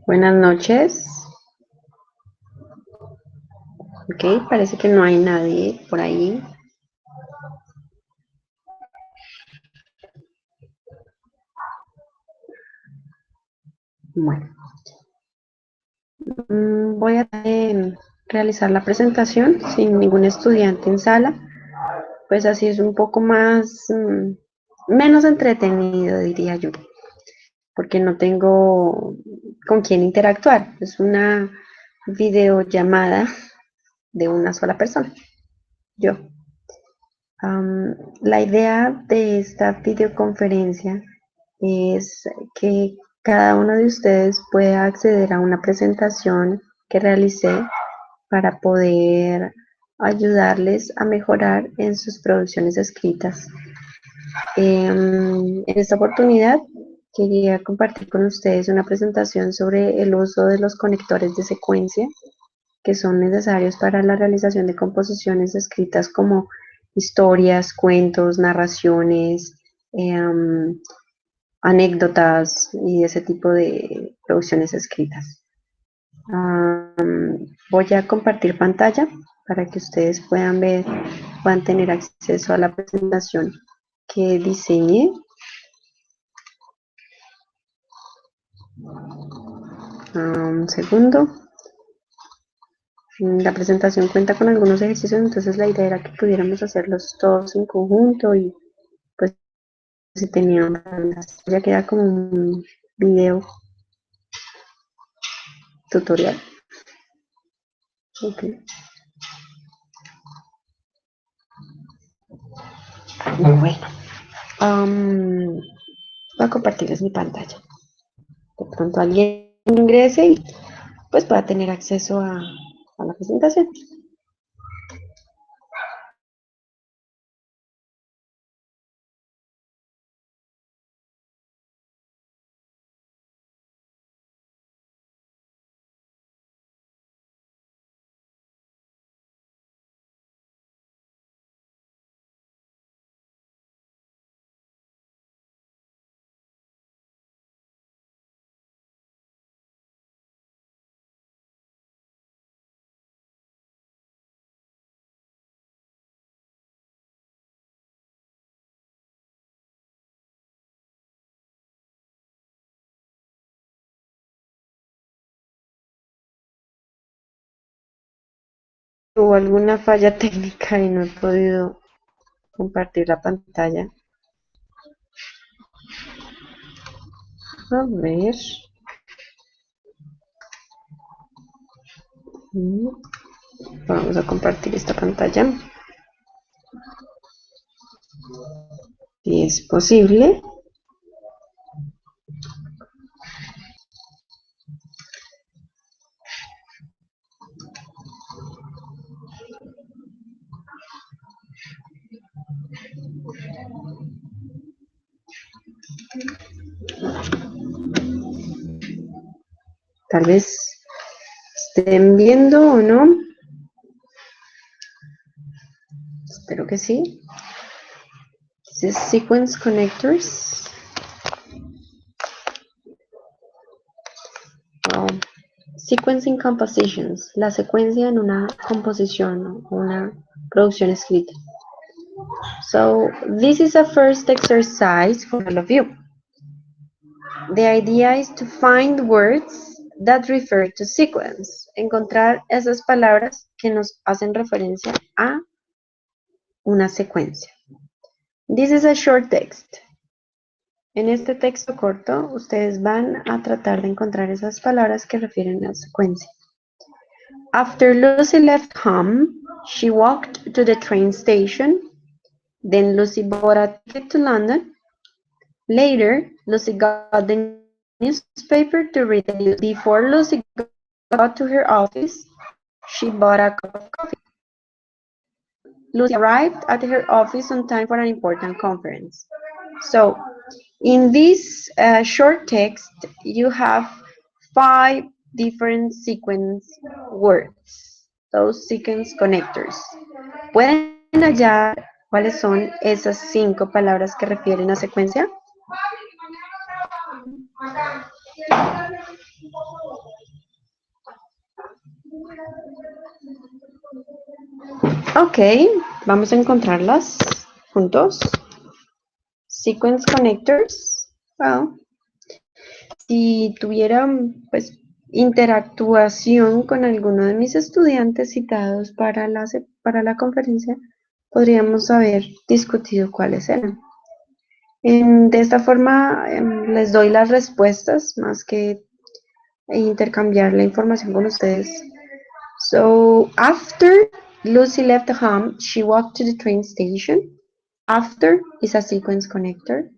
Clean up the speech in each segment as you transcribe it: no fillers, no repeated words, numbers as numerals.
Buenas noches. Ok, parece que no hay nadie por ahí. Bueno, voy a realizar la presentación sin ningún estudiante en sala, pues así es un poco más, menos entretenido, diría yo, porque no tengo con quién interactuar. Es una videollamada de una sola persona, yo. La idea de esta videoconferencia es que cada uno de ustedes pueda acceder a una presentación que realicé para poder ayudarles a mejorar en sus producciones escritas. En esta oportunidad quería compartir con ustedes una presentación sobre el uso de los conectores de secuencia que son necesarios para la realización de composiciones escritas como historias, cuentos, narraciones, anécdotas y ese tipo de producciones escritas. Voy a compartir pantalla para que ustedes puedan ver, puedan tener acceso a la presentación que diseñé. Un segundo. La presentación cuenta con algunos ejercicios, entonces la idea era que pudiéramos hacerlos todos en conjunto y pues si tenían ya queda como un video tutorial. Okay. Bueno, voy a compartirles mi pantalla. De pronto alguien ingrese y pues pueda tener acceso a la presentación. Hubo alguna falla técnica y no he podido compartir la pantalla. A ver. Vamos a compartir esta pantalla. Si es posible. Tal vez estén viendo o no. Espero que sí. This is sequence connectors. Sequencing compositions, la secuencia en una composición, una producción escrita. So, this is a first exercise for all of you. The idea is to find words that refer to sequence. Encontrar esas palabras que nos hacen referencia a una secuencia. This is a short text. En este texto corto, ustedes van a tratar de encontrar esas palabras que refieren a la secuencia. After Lucy left home, she walked to the train station. Then Lucy bought a ticket to London. Later, Lucy got the newspaper to read the news. Before Lucy got to her office, she bought a cup of coffee. Lucy arrived at her office on time for an important conference. So, in this short text, you have 5 different sequence words, those sequence connectors. ¿Pueden hallar cuáles son esas 5 palabras que refieren a secuencia? Ok, vamos a encontrarlas juntos. Sequence connectors. Well, si tuviera pues interactuación con alguno de mis estudiantes citados para la conferencia, podríamos haber discutido cuáles eran. De esta forma les doy las respuestas más que intercambiar la información con ustedes. So, after Lucy left home, she walked to the train station. After is a sequence connector.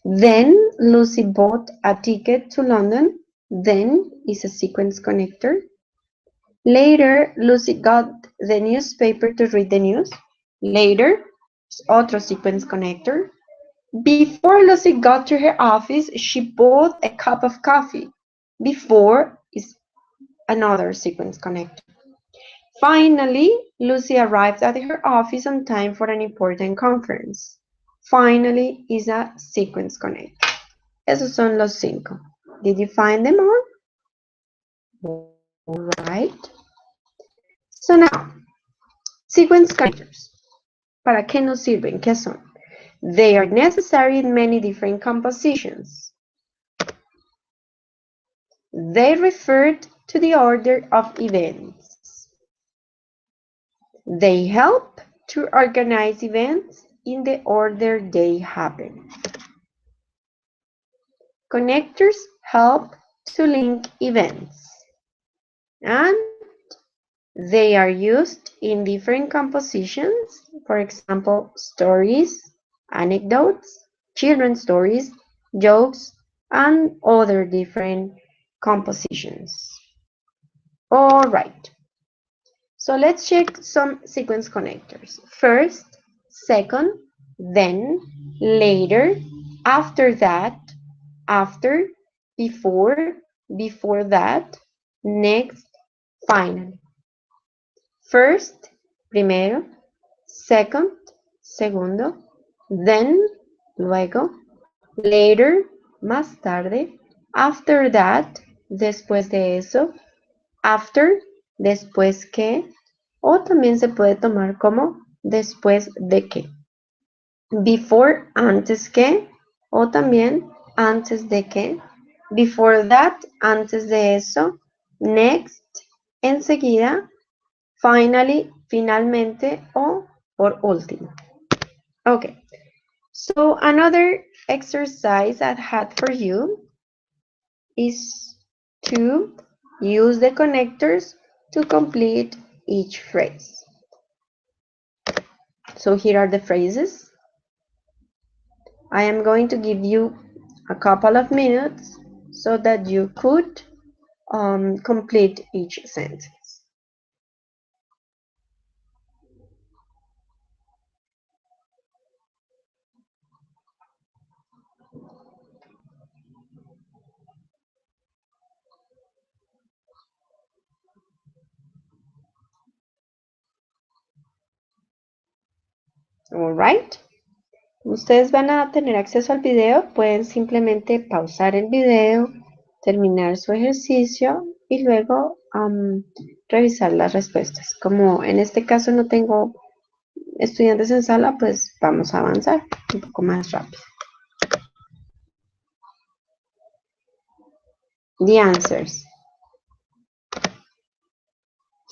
Then Lucy bought a ticket to London. Then is a sequence connector. Later, Lucy got the newspaper to read the news. Later is otro sequence connector. Before Lucy got to her office, she bought a cup of coffee. Before is another sequence connector. Finally, Lucy arrived at her office on time for an important conference. Finally is a sequence connector. Esos son los 5. Did you find them all? All right. So now, sequence connectors. ¿Para qué nos sirven? ¿Qué son? They are necessary in many different compositions. They refer to the order of events. They help to organize events in the order they happen. Connectors help to link events. And they are used in different compositions, for example, stories, anecdotes, children's stories, jokes, and other different compositions. All right. So let's check some sequence connectors. First, second, then, later, after that, after, before, before that, next, finally. First, primero, second, segundo, then, luego, later, más tarde, after that, después de eso, after, después que, o también se puede tomar como después de que. Before, antes que, o también antes de que. Before that, antes de eso. Next, enseguida. Finally, finalmente, o por último. Okay, so another exercise I had for you is to use the connectors to complete each phrase. So here are the phrases. I am going to give you a couple of minutes so that you could complete each sentence. All right. Ustedes van a tener acceso al video, pueden simplemente pausar el video, terminar su ejercicio y luego revisar las respuestas. Como en este caso no tengo estudiantes en sala, pues vamos a avanzar un poco más rápido. The answers.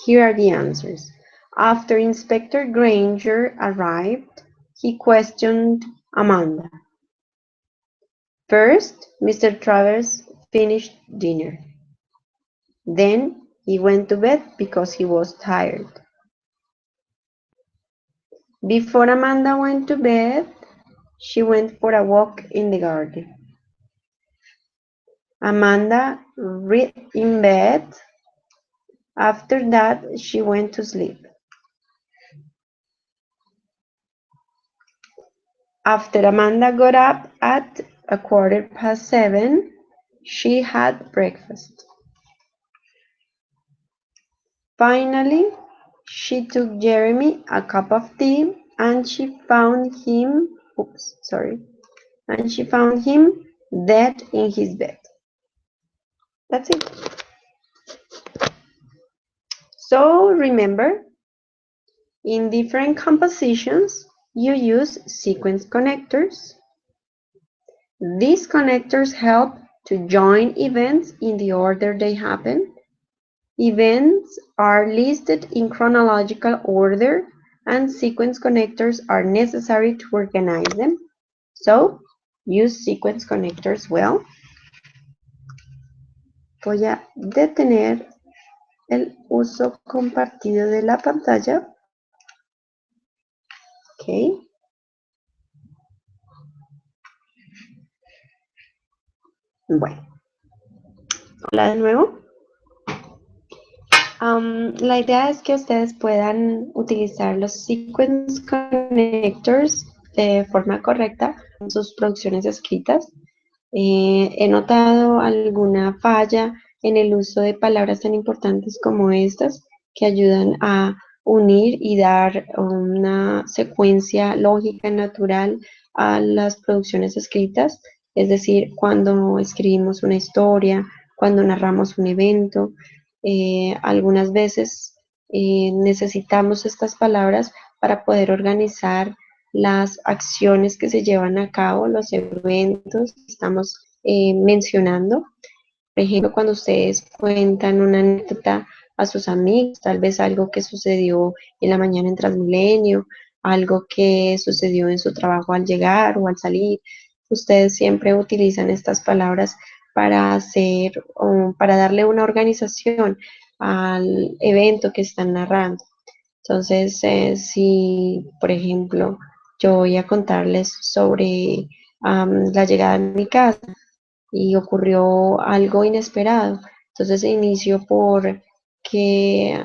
Here are the answers. After Inspector Granger arrived, he questioned Amanda. First, Mr. Travers finished dinner. Then he went to bed because he was tired. Before Amanda went to bed, she went for a walk in the garden. Amanda read in bed. After that, she went to sleep. After Amanda got up at 7:15, she had breakfast. Finally, she took Jeremy a cup of tea and she found him, dead in his bed. That's it. So remember, in different compositions, you use sequence connectors. These connectors help to join events in the order they happen. Events are listed in chronological order and sequence connectors are necessary to organize them. So, use sequence connectors well. Voy a detener el uso compartido de la pantalla. Ok. Bueno. Hola de nuevo. La idea es que ustedes puedan utilizar los sequence connectors de forma correcta en sus producciones escritas. He notado alguna falla en el uso de palabras tan importantes como estas que ayudan a unir y dar una secuencia lógica natural a las producciones escritas, es decir, cuando escribimos una historia, cuando narramos un evento. Algunas veces necesitamos estas palabras para poder organizar las acciones que se llevan a cabo, los eventos que estamos mencionando. Por ejemplo, cuando ustedes cuentan una anécdota a sus amigos, tal vez algo que sucedió en la mañana en Transmilenio, algo que sucedió en su trabajo al llegar o al salir, ustedes siempre utilizan estas palabras para hacer o para darle una organización al evento que están narrando. Entonces, si, por ejemplo, yo voy a contarles sobre la llegada de mi casa y ocurrió algo inesperado. Entonces inicio por que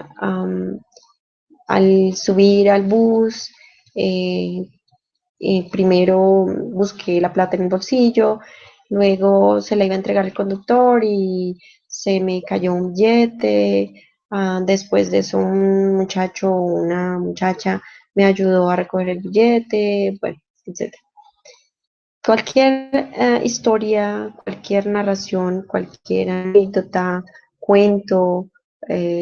al subir al bus, primero busqué la plata en el bolsillo, luego se la iba a entregar al conductor y se me cayó un billete. Después de eso un muchacho o una muchacha me ayudó a recoger el billete, bueno, etc. Cualquier historia, cualquier narración, cualquier anécdota, cuento,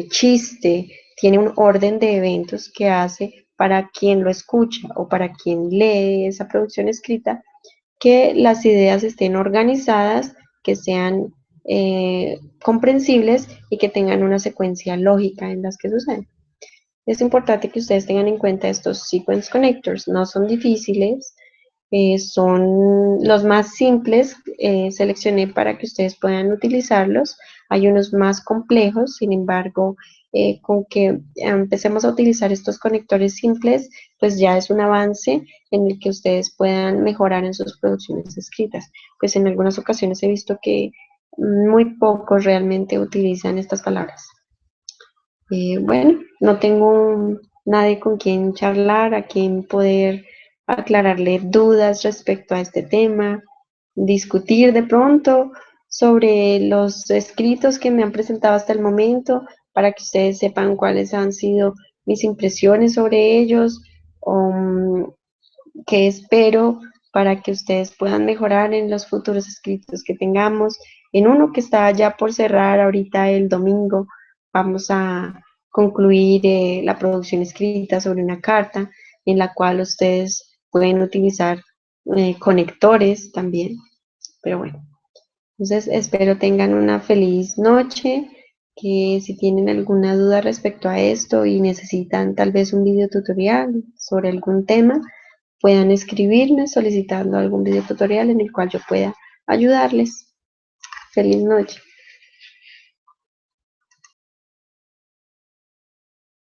chiste, tiene un orden de eventos que hace para quien lo escucha o para quien lee esa producción escrita, que las ideas estén organizadas, que sean comprensibles y que tengan una secuencia lógica en las que suceden. Es importante que ustedes tengan en cuenta estos sequence connectors, no son difíciles. Son los más simples, seleccioné para que ustedes puedan utilizarlos. Hay unos más complejos, sin embargo, con que empecemos a utilizar estos conectores simples, pues ya es un avance en el que ustedes puedan mejorar en sus producciones escritas. Pues en algunas ocasiones he visto que muy pocos realmente utilizan estas palabras. Bueno, no tengo nadie con quien charlar, a quien poder aclararle dudas respecto a este tema, discutir de pronto sobre los escritos que me han presentado hasta el momento, para que ustedes sepan cuáles han sido mis impresiones sobre ellos, o qué espero para que ustedes puedan mejorar en los futuros escritos que tengamos. En uno que está ya por cerrar ahorita el domingo, vamos a concluir la producción escrita sobre una carta en la cual ustedes pueden utilizar conectores también. Pero bueno, entonces espero tengan una feliz noche, que si tienen alguna duda respecto a esto y necesitan tal vez un video tutorial sobre algún tema, puedan escribirme solicitando algún video tutorial en el cual yo pueda ayudarles. Feliz noche.